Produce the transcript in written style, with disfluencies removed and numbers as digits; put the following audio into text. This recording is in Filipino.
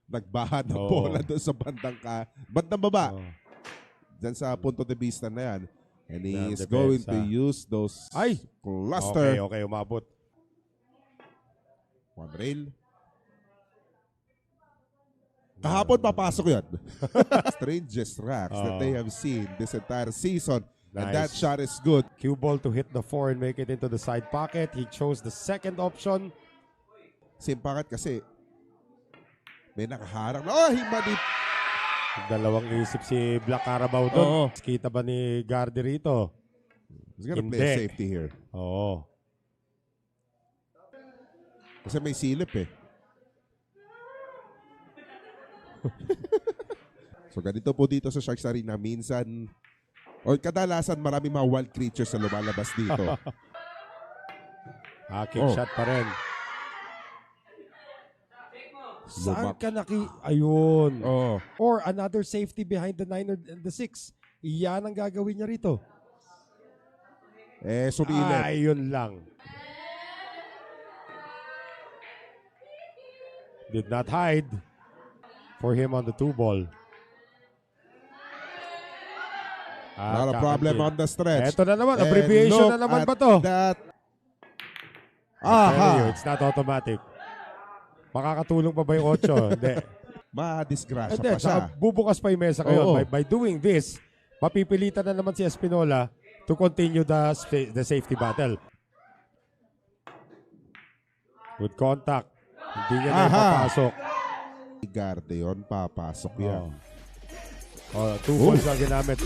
nagbaha ng bola doon sa bandang baba. Diyan sa punto de vista na yan. And he is going to use those cluster. Okay, umabot. One rail. Kahapon papasok yan. Strangest racks that they have seen this entire season. Nice. And that shot is good. Cue ball to hit the 4 and make it into the side pocket. He chose the second option. Same pocket kasi may nakaharang. Oh, himanip. Dalawang isip si Black Carabao doon. Kita ba ni Gardy rito? He's gonna play safety here. Oo. Kasi may silip eh. So ganito po dito sa Sharks Arena. Minsan, o kadalasan marami mga wild creatures na lumalabas dito. Kick shot pa rin. Saan ka ayun. Or another safety behind the 9 or the 6. Iyan ang gagawin niya rito. Sulilit. Ayun lang. Did not hide for him on the 2 ball. Not a problem on the stretch. Ito na naman. Abbreviation na naman ba to? It's not automatic. Makakatulong pa ba yung 8? Hindi. Ma-disgrasya pa siya. Bubukas pa yung mesa kayo. By doing this, mapipilitan na naman si Espinola to continue the safety battle. Good contact. Hindi niya na papasok. Garde yun, papasok yan. 2 balls ang ginamit.